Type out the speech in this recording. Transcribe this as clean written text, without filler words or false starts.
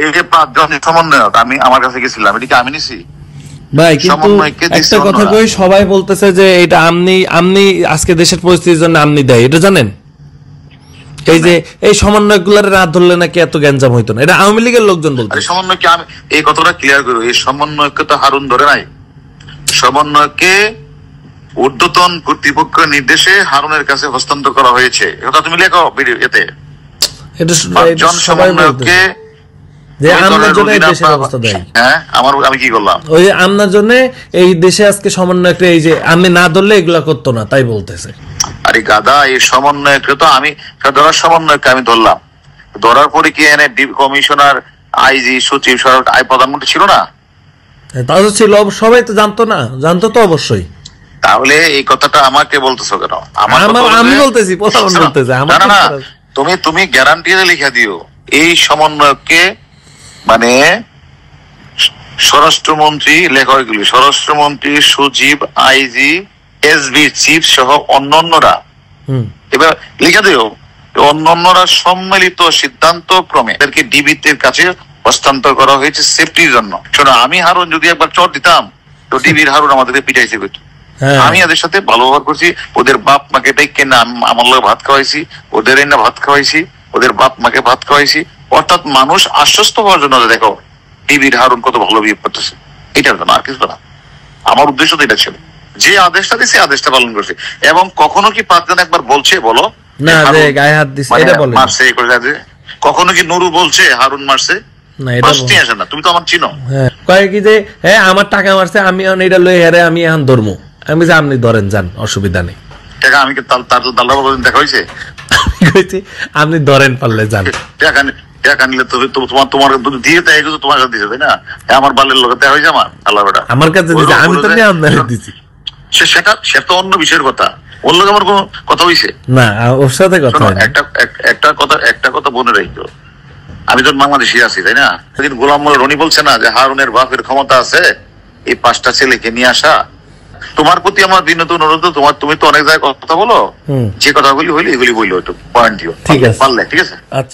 এই যে 5 জন সমন্বয়ক আমি আমার কাছে গেছিলাম, এটা কি আমি নিছি ভাই? কিন্তু একটা কথা কই, সবাই বলতেছে যে এটা আমনি আজকে দেশের পরিস্থিতির জন্য আমনি দেয়, এটা জানেন? এই যে এই সমন্বয়ক গুলার রাত ধরলে নাকি এত গ্যাঞ্জাম হইতো না, এটা আওয়ামী লীগের লোকজন বলতো। সমন্বয়কে আমি এই কথাটা ক্লিয়ার করবো, এই সমন্বয়কে তো হারুন ধরে নাই। সমন্বয়কে ঊর্ধ্বতন কর্তৃপক্ষের নির্দেশে হারুনের কাছে হস্তান্তর করা হয়েছে, এটা তুমি লেখো ভিডিও এতে। এটা সবাই বলতে যে আমনার জন্য এই দেশের অবস্থা দেয়। হ্যাঁ, আমি কি করলাম? ওই আমনার জন্য এই দেশে আজকে সমন্বয়কে এই যে আমি না ধরলে এগুলা করতো না, তাই বলতেছে। আরে গাদা, এই সমন্বয়কে তো আমি ধরার সমন্বয়কে আমি ধরলাম, ধরার পরে কি এনে কমিশনার, আইজি, সচিব, প্রধানমন্ত্রী ছিল না? তাও তো ছিল, সবাই তো জানতো না? জানতো তো অবশ্যই। তাহলে এই কথাটা আমাকে বলতেছো কেন? আমি বলতেছি, বলতেছে না, তুমি গ্যারান্টি লিখে দিও এই সমন্বয়কে, মানে স্বরাষ্ট্রমন্ত্রী, লেখা এগুলি স্বরাষ্ট্রমন্ত্রী, সচিব, আইজি, এসবি চিফ সহ অন্যান্যরা, এবার লিখে দিও অন্যান্যরা সম্মিলিত সিদ্ধান্ত ক্রমে এদেরকে ডিবির কাছে হস্তান্তর করা হয়েছে সেফটির জন্য। শোনো, আমি হারুন যদি একবার চট দিতাম তো ডিবির হারুন আমাদেরকে পিটাইছে। আমি এদের সাথে ভালো ব্যবহার করছি, ওদের বাপ মাকে ডেকে না আমার লোক ভাত খাওয়াইছি, ওদের না ভাত খাওয়াইছি, ওদের বাপ মাকে ভাত খাওয়াইছি। অর্থাৎ মানুষ আশ্বস্ত হওয়ার জন্য দেখো ডিবির হারুন কত ভালো বিহেভ করতেছে, এটার জন্য, আর কিছু না। আমার উদ্দেশ্য তো এটা ছিল, যে আদেশটা দিছে আদেশটা পালন করছে। এবং কখনো কি 5 জন একবার বলছে বলো না যে গায়ে হাত দিছে, এটা বলে মারছে কখনো কি নুরু বলছে হারুন মারছে? না, এটা আসে না। তুমি তো আমার চিনো। কয় কি যে হ্যাঁ আমার টাকা মারছে, আমি এটা লই হেরে আমি এখন ধরমু। আমি যে আপনি ধরেন, যান, অসুবিধা নেই। টাকা আমি কি তার দেখা হয়েছে? আপনি ধরেন, পারলে যান। টাকা নিলে তোমার দিয়ে দেয়, তোমার কাছে দিছে, তাই না? আমার বালের লোক দেখা হয়েছে, আমার আল্লাহ আমার কাছে দিছে, আমি তো নিয়ে আপনার দিছি। সে তো অন্য বিষয়ের কথা, ওর লোক আমার কোনো কথা হয়েছে না, ওর সাথে কথা একটা কথা মনে রাখতো, আমি তো বাংলাদেশি আছি, তাই না? সেদিন গোলাম মোল্লা রনি বলছে না যে হারুনের বাপের ক্ষমতা আছে এই 5টা ছেলেকে নিয়ে আসা। তোমার প্রতি আমার বিনীত অনুরোধ, তুমি তো অনেক জায়গায় কথা বলো, যে কথাগুলি হইলে এগুলি বললো, একটু পয়েন্ট দিও, পারলে। ঠিক আছে? আচ্ছা।